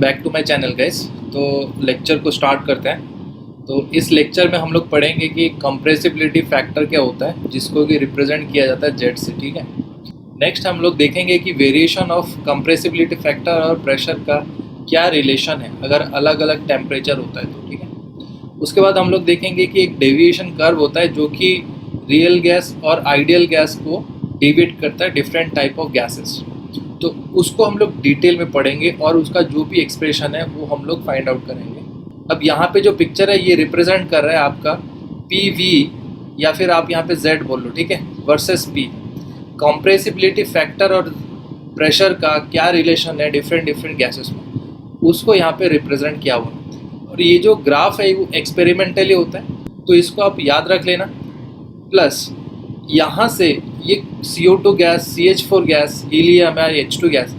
Back to my channel guys. तो lecture को start करते हैं। तो इस लेक्चर में हम लोग पढ़ेंगे कि कंप्रेसिबिलिटी फैक्टर क्या होता है, जिसको कि रिप्रेजेंट किया जाता है जेड से। ठीक है। नेक्स्ट हम लोग देखेंगे कि वेरिएशन ऑफ कंप्रेसिबिलिटी फैक्टर और प्रेशर का क्या रिलेशन है अगर अलग अलग टेम्परेचर होता है तो। ठीक है। उसके बाद हम लोग देखेंगे कि एक डेविएशन कर्व होता है जो कि रियल गैस और आइडियल गैस को डिवाइड करता है डिफरेंट टाइप ऑफ गैसेस। तो उसको हम लोग डिटेल में पढ़ेंगे और उसका जो भी एक्सप्रेशन है वो हम लोग फाइंड आउट करेंगे। अब यहाँ पे जो पिक्चर है ये रिप्रेजेंट कर रहा है आपका पी वी, या फिर आप यहाँ पे जेड बोल लो। ठीक है, वर्सेस पी। कंप्रेसिबिलिटी फैक्टर और प्रेशर का क्या रिलेशन है डिफरेंट गैसेस में, उसको यहाँ पे रिप्रेजेंट किया हुआ। और ये जो ग्राफ है वो एक्सपेरिमेंटली होता है, तो इसको आप याद रख लेना। प्लस यहाँ से ये CO2 gas, CH4 gas, helium या H2 गैस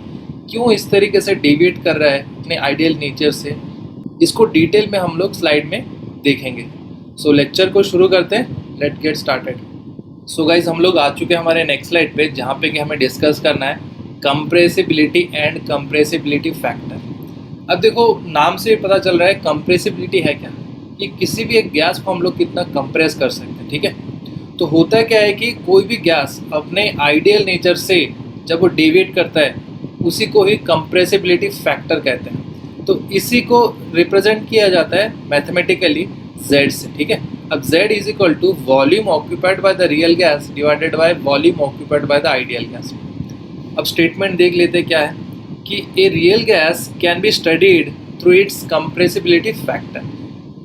क्यों इस तरीके से डेविएट कर रहा है अपने आइडियल नेचर से, इसको डिटेल में हम लोग स्लाइड में देखेंगे। सो लेक्चर को शुरू करते हैं, let get started. So guys हम लोग आ चुके हैं हमारे नेक्स्ट स्लाइड पे, जहाँ पे कि हमें डिस्कस करना है कंप्रेसिबिलिटी एंड कंप्रेसिबिलिटी फैक्टर। अब देखो नाम से पता चल रहा है कंप्रेसिबिलिटी है क्या, कि किसी भी एक गैस को हम लोग कितना कंप्रेस कर सकते हैं। ठीक है। तो होता क्या है कि कोई भी गैस अपने आइडियल नेचर से जब वो डेविएट करता है उसी को ही कंप्रेसिबिलिटी फैक्टर कहते हैं। तो इसी को रिप्रेजेंट किया जाता है मैथमेटिकली Z से। ठीक है। अब Z is equal to volume occupied by the real gas divided by volume occupied by the ideal gas. अब स्टेटमेंट देख लेते क्या है कि a real gas can be studied through its compressibility factor.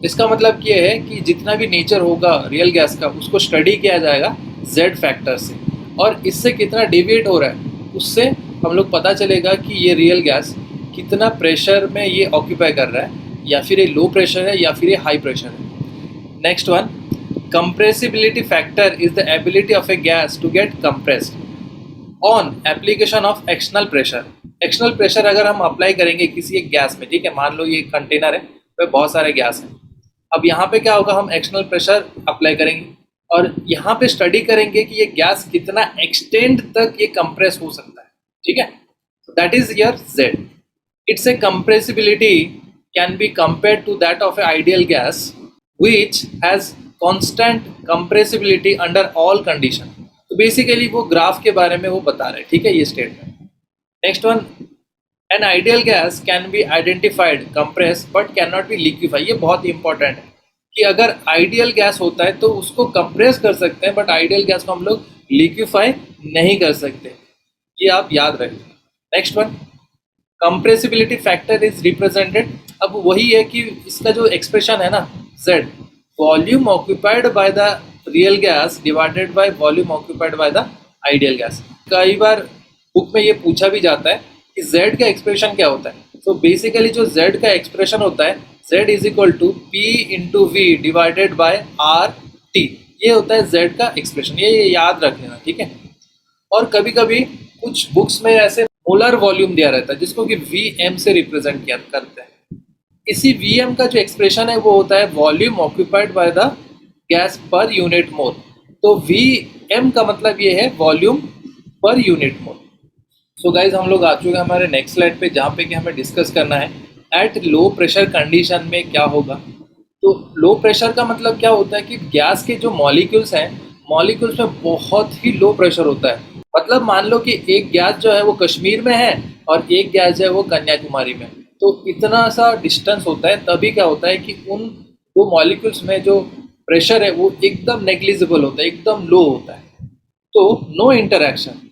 इसका मतलब ये है कि जितना भी नेचर होगा रियल गैस का उसको स्टडी किया जाएगा Z फैक्टर से, और इससे कितना डेविएट हो रहा है उससे हम लोग पता चलेगा कि ये रियल गैस कितना प्रेशर में ये ऑक्यूपाई कर रहा है, या फिर ये लो प्रेशर है या फिर ये हाई प्रेशर है। Next one, compressibility factor is the ability of a gas to get compressed on application of external pressure. External pressure अगर हम अप्लाई करेंगे किसी एक गैस में, ठीक है, मान लो ये कंटेनर है तो बहुत सारे गैस हैं। अब यहाँ पे क्या होगा, हम एक्सटर्नल प्रेशर अप्लाई करेंगे और यहाँ पे स्टडी करेंगे कि ये गैस कितना एक्सटेंड तक ये कंप्रेस हो सकता है। ठीक है, that is your Z। It's a compressibility can be compared to that of a ideal gas which has constant compressibility under all condition. तो बेसिकली वो ग्राफ के बारे में वो बता रहे हैं। ठीक है, ये statement. Next one, An ideal gas can be identified, compressed, but cannot be liquefied। ये बहुत इंपॉर्टेंट है कि अगर आइडियल गैस होता है तो उसको कंप्रेस कर सकते हैं, बट आइडियल गैस को हम लोग लिक्विफाई नहीं कर सकते। ये आप याद रखें। Next one, compressibility factor is represented. अब वही है कि इसका जो एक्सप्रेशन है ना Z, volume occupied by the real gas divided by volume occupied by the ideal gas. कई बार बुक में ये पूछा भी जाता है कि Z का एक्सप्रेशन क्या होता है। तो बेसिकली जो Z का एक्सप्रेशन होता है, Z is equal to P into V divided by RT। ये होता है Z का एक्सप्रेशन, ये याद रख लेना। ठीक है। और कभी कभी कुछ बुक्स में ऐसे मोलर वॉल्यूम दिया रहता है जिसको कि VM से रिप्रेजेंट किया करते हैं। इसी VM का जो एक्सप्रेशन है वो होता है volume occupied by the gas per unit mole. तो VM का मतलब ये है volume per unit mole. So guys हम लोग आ चुके हैं हमारे नेक्स्ट स्लाइड पे, जहाँ पे कि हमें डिस्कस करना है एट लो प्रेशर कंडीशन में क्या होगा। तो लो प्रेशर का मतलब क्या होता है कि गैस के जो मॉलिक्यूल्स हैं, मॉलिक्यूल्स में बहुत ही लो प्रेशर होता है। मतलब मान लो कि एक गैस जो है वो कश्मीर में है और एक गैस जो है वो कन्याकुमारी में, तो इतना सा डिस्टेंस होता है, तभी क्या होता है कि उन दो मॉलिक्यूल्स में जो प्रेशर है वो एकदम नेग्लिजिबल होता है, एकदम लो होता है। तो no interaction,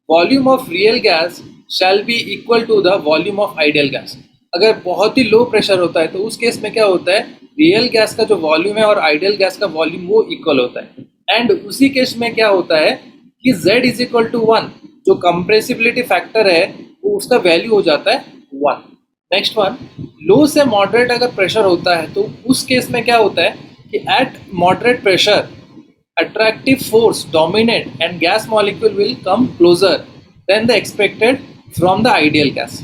volume of real gas shall be equal to the volume of ideal gas. अगर बहुत ही लो प्रेशर होता है तो उस केस में क्या होता है, रियल गैस का जो वॉल्यूम है और आइडियल गैस का वॉल्यूम वो इक्वल होता है। एंड उसी केस में क्या होता है कि Z इज इक्वल टू 1, जो कंप्रेसिबिलिटी फैक्टर है वो उसका वैल्यू हो जाता है 1। नेक्स्ट वन, लो से मॉडरेट अगर प्रेशर होता है तो उस केस में क्या होता है कि eight moderate pressure attractive force dominate and gas molecule will come closer than the expected from the ideal gas,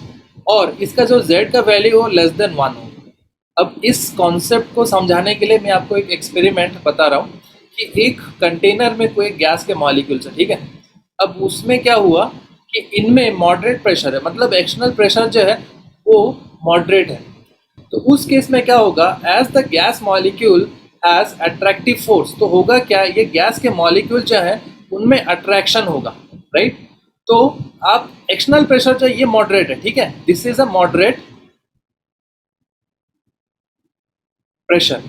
और इसका जो Z का वैल्यू हो लेस देन 1 हो। अब इस कॉन्सेप्ट को समझाने के लिए मैं आपको एक एक्सपेरिमेंट बता रहा हूँ कि एक कंटेनर में कोई गैस के मॉलिक्यूल्स है। ठीक है। अब उसमें क्या हुआ कि इनमें मॉडरेट प्रेशर है, मतलब एक्सटर्नल प्रेशर जो है वो मॉडरेट है। तो उस केस में क्या होगा, as the gas molecule has attractive force, तो होगा क्या, ये गैस के मॉलिक्यूल जो है उनमें अट्रैक्शन होगा, राइट। तो आप एक्सटर्नल प्रेशर जो ये मॉडरेट है, ठीक है, this is a moderate pressure,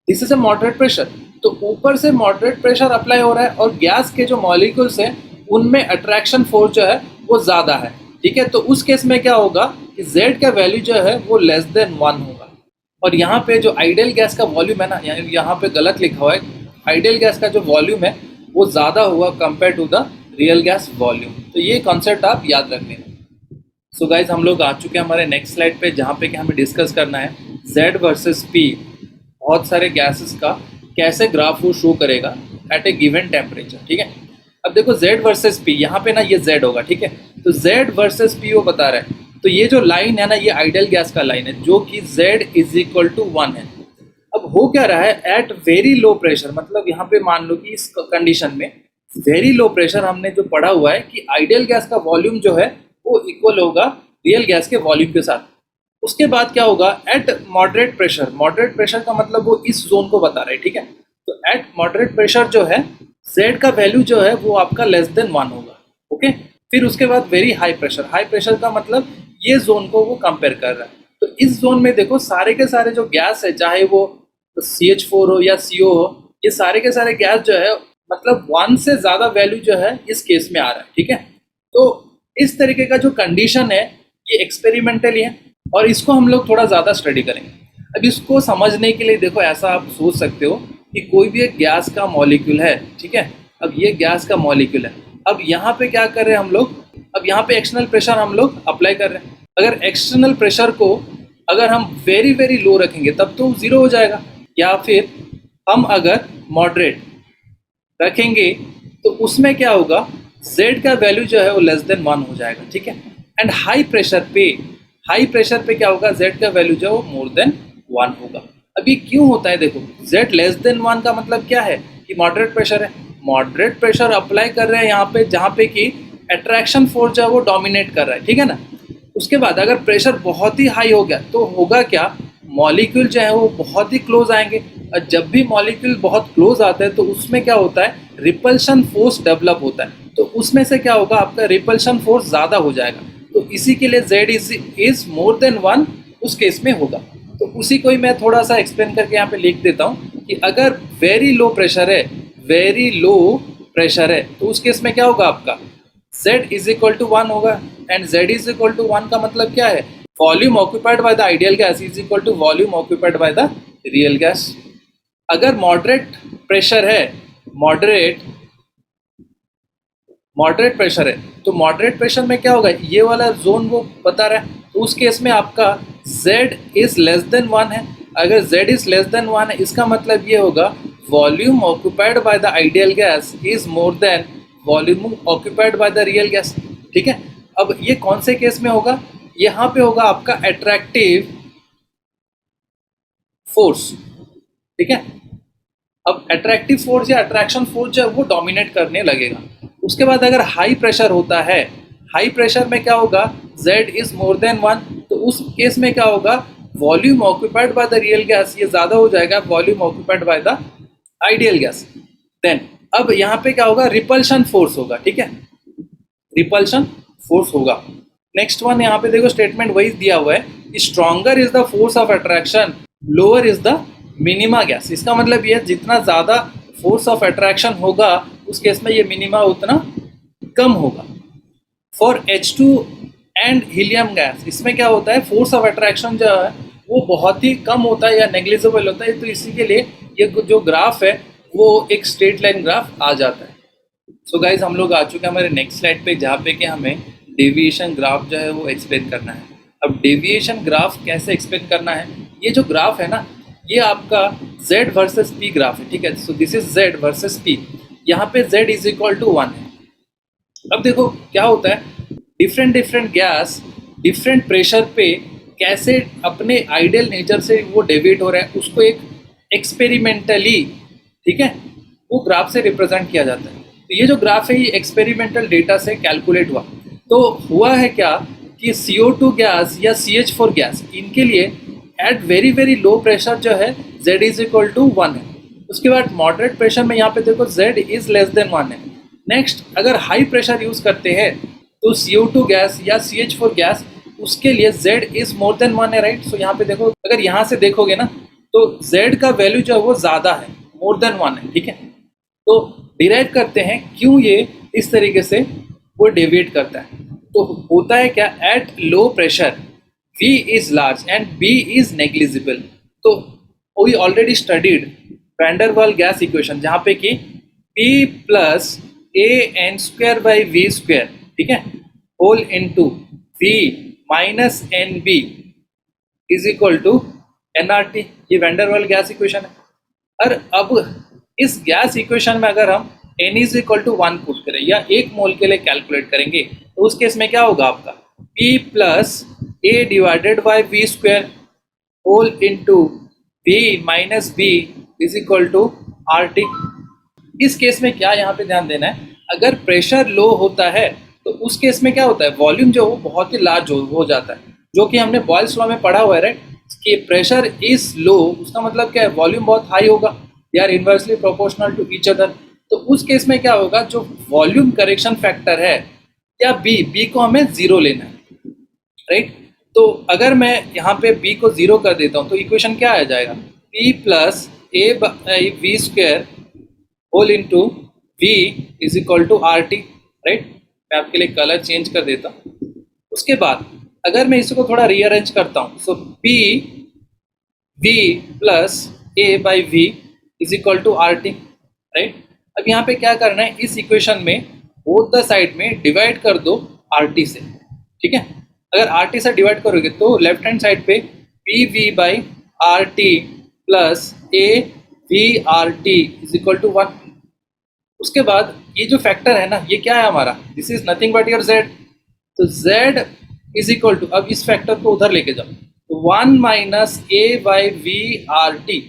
this is a moderate pressure. तो ऊपर से मॉडरेट प्रेशर अप्लाई हो रहा है और गैस के जो मॉलिक्यूल्स हैं उनमें अट्रैक्शन फोर्स जो है वो ज़्यादा है, ठीक है। तो उस केस में क्या होगा कि Z का वैल्यू जो है वो लेस देन 1 होगा। और यहाँ पे जो आइडियल गैस का वॉल्यूम है ना, यहाँ पे गलत लिखा हुआ है, आइडियल गैस का जो वॉल्यूम है वो ज़्यादा हुआ compare to the real gas volume. तो ये कॉन्सेप्ट आप याद रख लेना। सो गाइज हम लोग आ चुके हैं हमारे नेक्स्ट स्लाइड पे, जहाँ पे कि हमें डिस्कस करना है Z वर्सेस P, बहुत सारे गैसेस का कैसे ग्राफ वो शो करेगा एट ए गिवन टेम्परेचर, ठीक है। अब देखो Z वर्सेस P, यहाँ पे ना ये Z होगा, ठीक है। तो Z वर्सेस P वो बता रहा है, तो ये जो लाइन है ना ये आइडियल गैस का लाइन है जो कि Z इज इक्वल टू 1 है। अब हो क्या रहा है, एट वेरी लो प्रेशर, मतलब यहाँ पे मान लो कि इस कंडीशन में वेरी लो प्रेशर हमने जो पढ़ा हुआ है कि आइडियल गैस का वॉल्यूम जो है वो इक्वल होगा रियल गैस के वॉल्यूम के साथ। उसके बाद क्या होगा, eight moderate pressure, moderate pressure का मतलब वो इस जोन को बता रहा है, ठीक है। तो एट मॉडरेट प्रेशर जो है Z का वैल्यू जो है वो आपका लेस देन 1 होगा, ओके। फिर उसके बाद very high pressure, high pressure का मतलब ये जोन को वो कंपेयर कर रहा है। तो इस जोन में देखो सारे के सारे जो गैस है, चाहे वो CH4 हो या CO हो, ये सारे के सारे गैस जो है मतलब 1 से ज़्यादा वैल्यू जो है इस केस में आ रहा है, ठीक है। तो इस तरीके का जो कंडीशन है ये एक्सपेरिमेंटली है और इसको हम लोग थोड़ा ज़्यादा स्टडी करेंगे। अब इसको समझने के लिए देखो ऐसा आप सोच सकते हो कि कोई भी एक गैस का मॉलिक्यूल है, ठीक है। अब ये गैस का मॉलिक्यूल है, अब यहाँ पे क्या कर रहे हैं हम लोग, अब यहाँ पे एक्सटर्नल प्रेशर हम लोग अप्लाई कर रहे हैं। अगर एक्सटर्नल प्रेशर को अगर हम वेरी वेरी लो रखेंगे तब तो 0 हो जाएगा, या फिर हम अगर मॉडरेट रखेंगे तो उसमें क्या होगा, Z का वैल्यू जो है वो लेस देन 1 हो जाएगा, ठीक है। एंड हाई प्रेशर पे क्या होगा, Z का वैल्यू जो है वो मोर देन 1 होगा। अभी क्यों होता है, देखो Z लेस देन 1 का मतलब क्या है कि मॉडरेट प्रेशर है, मॉडरेट प्रेशर अप्लाई कर रहे हैं यहाँ पे जहाँ पे कि अट्रैक्शन फोर्स जो है वो डोमिनेट कर रहा है, ठीक है ना। उसके बाद अगर प्रेशर बहुत ही हाई हो गया तो होगा क्या, मॉलिक्यूल जो है वो बहुत ही क्लोज आएंगे, और जब भी मॉलिक्यूल बहुत क्लोज आता है तो उसमें क्या होता है, रिपल्शन फोर्स डेवलप होता है। तो उसमें से क्या होगा, आपका रिपल्शन फोर्स ज़्यादा हो जाएगा। तो इसी के लिए Z इज मोर देन 1 उस केस में होगा। तो उसी को ही मैं थोड़ा सा एक्सप्लेन करके यहाँ पे लिख देता हूँ कि अगर वेरी लो प्रेशर है, वेरी लो प्रेशर है, तो उस केस में क्या होगा, आपका Z इज इक्वल टू 1 होगा। And Z is equal to 1 का मतलब क्या है, volume occupied by the ideal gas is equal to volume occupied by the real gas. अगर मॉडरेट प्रेशर है, मॉडरेट प्रेशर है, तो मॉडरेट प्रेशर में क्या होगा, ये वाला जोन वो बता रहा है, तो उस केस में आपका Z इज लेस देन 1 है। अगर Z इज लेस देन 1 है, इसका मतलब ये होगा volume occupied by the ideal gas is more then volume occupied by the real gas, ठीक है। अब ये कौन से केस में होगा, यहाँ पे होगा आपका अट्रैक्टिव फोर्स, ठीक है। अब अट्रैक्टिव फोर्स या अट्रैक्शन फोर्स जो है वो डोमिनेट करने लगेगा। उसके बाद अगर हाई प्रेशर होता है, हाई प्रेशर में क्या होगा, Z इज मोर देन 1, तो उस केस में क्या होगा, volume occupied by the real gas ये ज़्यादा हो जाएगा volume occupied by the ideal gas. Then अब यहाँ पे क्या होगा, रिपल्शन फोर्स होगा, ठीक है, रिपल्शन फोर्स होगा। नेक्स्ट वन यहाँ पे देखो स्टेटमेंट वही दिया हुआ है, stronger is the force of attraction, lower is the minima gas. इसका मतलब ये जितना ज़्यादा फोर्स ऑफ अट्रैक्शन होगा उस केस में ये मिनिमा उतना कम होगा। For H2 and helium gas, इसमें क्या होता है, फोर्स ऑफ अट्रैक्शन जो है वो बहुत ही कम होता है या नेग्लिजिबल होता है। तो इसी के लिए ये जो ग्राफ है वो एक स्ट्रेट लाइन ग्राफ आ जाता है। सो गाइज हम लोग आ चुके हैं हमारे नेक्स्ट स्लाइड पे, जहाँ पे कि हमें डेविएशन ग्राफ जो है वो एक्सप्लेन करना है। अब डेविएशन ग्राफ कैसे एक्सप्लेन करना है, ये जो ग्राफ है ना ये आपका Z वर्सेस P ग्राफ है, ठीक है। So this is Z versus P, यहाँ पे Z इज इक्वल टू 1 है। अब देखो क्या होता है, डिफरेंट गैस डिफरेंट प्रेशर पे कैसे अपने आइडियल नेचर से वो डेविएट हो रहा है उसको एक एक्सपेरिमेंटली, ठीक है, वो ग्राफ से रिप्रेजेंट किया जाता है। तो ये जो ग्राफ है ये एक्सपेरिमेंटल डेटा से कैलकुलेट हुआ। तो हुआ है क्या कि CO2 गैस या CH4 गैस, इनके लिए at very very low pressure जो है Z इज इक्वल टू 1 है। उसके बाद मॉडरेट प्रेशर में यहाँ पे देखो Z इज लेस देन 1 है। नेक्स्ट अगर हाई प्रेशर यूज करते हैं तो CO2 गैस या CH4 गैस, उसके लिए Z इज मोर देन 1 है, राइट। सो यहाँ पे देखो, अगर यहाँ से देखोगे ना तो Z का वैल्यू जो है वो ज़्यादा है, मोर देन 1 है, ठीक है। तो डिराइव करते हैं क्यों ये इस तरीके से वो डेविएट करता है। तो होता है क्या, at low pressure V is large and B is negligible. तो we already studied van Waals gas equation, जहाँ पे कि P प्लस AN²/V², ठीक है, whole into V minus NB is equal to nRT। ये वैन वाल गैस इक्वेशन है। और अब इस गैस इक्वेशन में अगर हम n is equal to 1 put करें या 1 मोल के लिए कैलकुलेट करेंगे, तो उस केस में क्या होगा आपका P plus A/V² whole into V minus B is equal to RT। इस केस में क्या यहाँ पे ध्यान देना है, अगर प्रेशर लो होता है तो उस केस में क्या होता है, वॉल्यूम जो वो बहुत ही लार्ज हो जाता है, जो कि हमने बॉयल्स लॉ में पढ़ा हुआ है, राइट, कि प्रेशर इज लो, उसका मतलब क्या है, वॉल्यूम बहुत हाई होगा, they are inversely proportional to each other. तो उस केस में क्या होगा, जो वॉल्यूम करेक्शन फैक्टर है या बी को हमें 0 लेना है, राइट। तो अगर मैं यहाँ पे b को 0 कर देता हूँ तो इक्वेशन क्या आ जाएगा, P plus A/V² whole into V is equal to RT, right. मैं आपके लिए कलर चेंज कर देता हूँ। उसके बाद अगर मैं इसको थोड़ा रीअरेंज करता हूँ, so P V plus A/V is equal to RT, right. अब यहाँ पे क्या करना है, इस इक्वेशन में बोथ द साइड में डिवाइड कर दो RT से, ठीक है। अगर RT से डिवाइड करोगे तो लेफ्ट हैंड साइड पे PV/RT plus AVRT is equal to 1। उसके बाद ये जो फैक्टर है ना, ये क्या है हमारा, this is nothing but your Z। तो Z इज इक्वल टू, अब इस फैक्टर को उधर लेके जाओ, तो 1 माइनस A/VRT।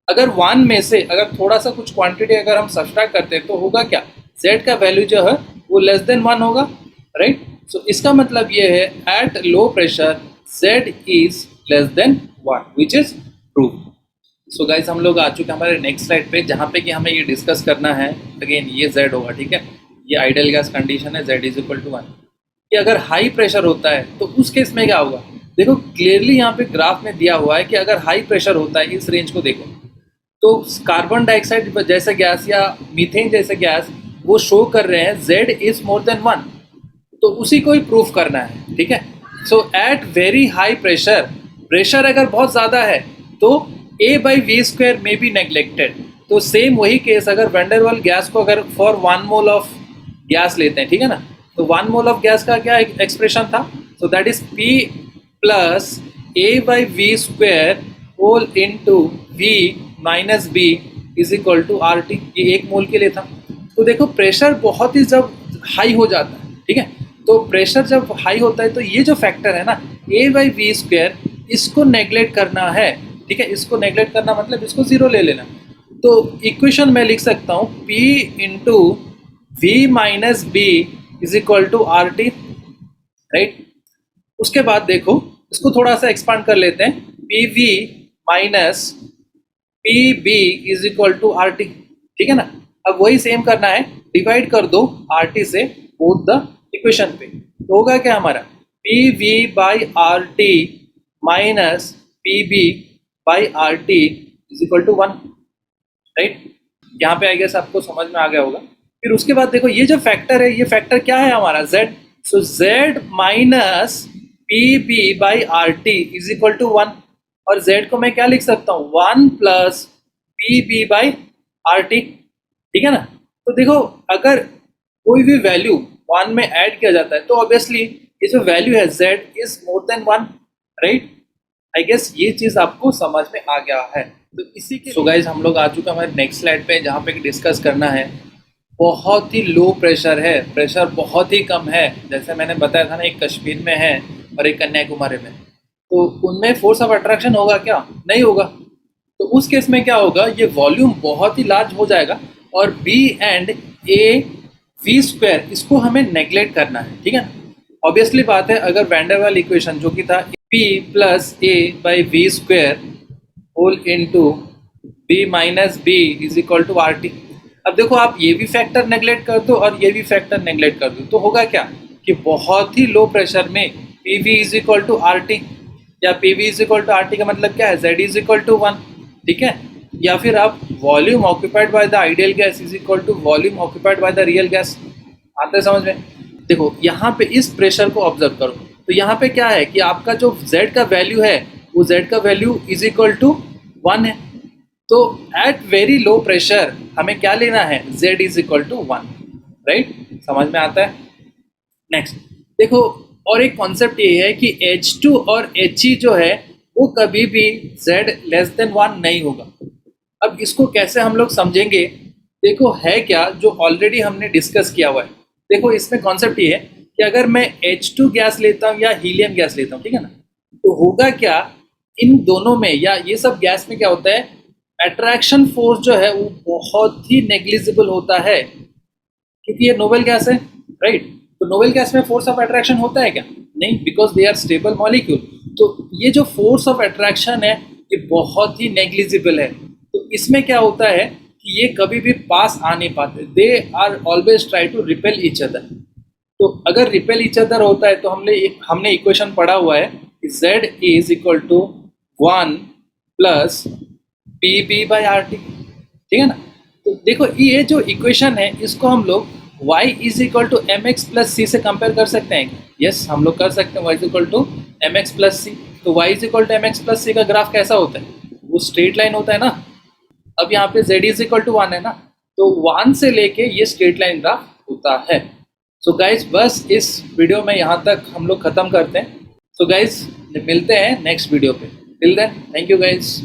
अगर 1 में से अगर थोड़ा सा कुछ क्वांटिटी अगर हम सब्सट्रैक्ट करते हैं तो होगा क्या, Z का वैल्यू जो है वो लेस देन 1 होगा, राइट। सो इसका मतलब ये है eight low pressure Z is less than 1, which is prove. So guys, हम लोग आ चुके हैं हमारे नेक्स्ट स्लाइड पे, जहाँ पे कि हमें ये डिस्कस करना है। अगेन ये Z होगा, ठीक है, ये आइडियल गैस कंडीशन है, Z इज इक्वल टू 1। कि अगर हाई प्रेशर होता है तो उस केस में क्या होगा, देखो क्लियरली यहाँ पे ग्राफ में दिया हुआ है कि अगर हाई प्रेशर होता है, इस रेंज को देखो, तो कार्बन डाइऑक्साइड जैसे गैस या मीथेन जैसे गैस वो शो कर रहे हैं Z इज मोर देन 1, तो उसी को ही प्रूफ करना है, ठीक है। So at very high pressure, pressure अगर बहुत ज़्यादा है तो A/V² में बी नेग्लेक्टेड। तो सेम वही केस, अगर वैन डेर वाल गैस को अगर फॉर 1 मोल ऑफ गैस लेते हैं, ठीक है ना, तो 1 मोल ऑफ गैस का क्या एक्सप्रेशन था, so that is P plus A/V² whole into V minus B is equal to RT। ये 1 मोल के लिए था। तो देखो प्रेशर बहुत ही जब हाई हो जाता है, ठीक है, तो प्रेशर जब हाई होता है तो ये जो फैक्टर है ना A/V², इसको नेग्लेक्ट करना है, ठीक है। इसको नेग्लेक्ट करना मतलब इसको 0 ले लेना। तो इक्वेशन में लिख सकता हूँ P into V minus B is equal to RT, right. उसके बाद देखो इसको थोड़ा सा एक्सपांड कर लेते हैं, PV minus PB is equal to RT, ठीक है ना। अब वही सेम करना है, डिवाइड कर दो RT से बोथ द इक्वेशन पे, तो होगा क्या हमारा PV/RT minus PB/RT is equal to 1, right. यहाँ पे आई गेस आपको समझ में आ गया होगा। फिर उसके बाद देखो ये जो फैक्टर है, ये फैक्टर क्या है हमारा Z, so Z minus PB/RT is equal to 1, और Z को मैं क्या लिख सकता हूँ, 1 प्लस PB/RT, ठीक है ना। तो देखो अगर कोई भी वैल्यू 1 में ऐड किया जाता है तो ऑब्वियसली ये जो वैल्यू है Z is more than 1, right. I guess ये चीज़ आपको समझ में आ गया है। तो इसी के सो गाइज हम लोग आ चुके हैं हमारे नेक्स्ट स्लाइड पे, जहाँ पे डिस्कस करना है बहुत ही लो प्रेशर है, प्रेशर बहुत ही कम है। जैसे मैंने बताया था ना, एक कश्मीर में है और एक कन्याकुमारी में, तो उनमें फोर्स ऑफ अट्रैक्शन होगा क्या, नहीं होगा। तो उस केस में क्या होगा, ये वॉल्यूम बहुत ही लार्ज हो जाएगा और B एंड A V² इसको हमें नेग्लेक्ट करना है, ठीक है ना। ऑब्वियसली बात है, अगर वैंडरवाल इक्वेशन जो कि था P plus A by V square whole into B minus B is equal to R T. अब देखो, आप ये भी फैक्टर नेग्लेक्ट कर दो और ये भी फैक्टर नेग्लेक्ट कर दो, तो होगा क्या कि बहुत ही लो प्रेशर में P V is equal to R T, या P V is equal to R T का मतलब क्या है, जेड इज इक्वल टू 1, ठीक है। या फिर आप volume occupied by the ideal gas is equal to volume occupied by the real gas. आते हैं समझ में? देखो यहाँ पे इस प्रेशर को ऑब्जर्व करो, तो यहाँ पे क्या है कि आपका जो z का वैल्यू है वो z का वैल्यू इज इक्वल टू 1 है। तो एट वेरी लो प्रेशर हमें क्या लेना है, z is equal to 1, right? समझ में आता है? नेक्स्ट देखो, और एक कॉन्सेप्ट ये है कि H2 और He जो है वो कभी भी z लेस देन 1 नहीं होगा। अब इसको कैसे हम लोग समझेंगे? देखो है क्या जो ऑलरेडी हमने डिस्कस किया हुआ है। देखो इसमें कॉन्सेप्ट ये है कि अगर मैं H2 गैस लेता हूँ या हीलियम गैस लेता हूँ, ठीक है ना, तो होगा क्या इन दोनों में या ये सब गैस में क्या होता है, अट्रैक्शन फोर्स जो है वो बहुत ही नेग्लिजिबल होता है, क्योंकि ये नोबल गैस है, राइट? तो नोबल गैस में फोर्स ऑफ अट्रैक्शन होता है क्या? नहीं, because they are stable molecule. तो ये जो फोर्स ऑफ अट्रैक्शन है ये बहुत ही नेग्लिजिबल है। तो इसमें क्या होता है कि ये कभी भी पास आ नहीं पाते, they are always try to repel each other. तो अगर रिपेल ईच अदर होता है तो हमने इक्वेशन पढ़ा हुआ है कि z is equal to 1 plus P B by R T, ठीक है ना। तो देखो ये जो इक्वेशन है इसको हम लोग y is equal to m x plus c से कंपेयर कर सकते हैं। यस, हम लोग कर सकते हैं y is equal to m x plus c. तो y is equal to m x plus c का ग्राफ कैसा होता है, वो स्ट्रेट लाइन होता है ना। अब यहाँ पे z इज इक्वल टू 1 है ना, तो 1 से लेके ये स्ट्रेट लाइन ग्राफ होता है। सो गाइज बस इस वीडियो में यहाँ तक हम लोग ख़त्म करते हैं। सो गाइज मिलते हैं नेक्स्ट वीडियो पे। Till then thank you guys.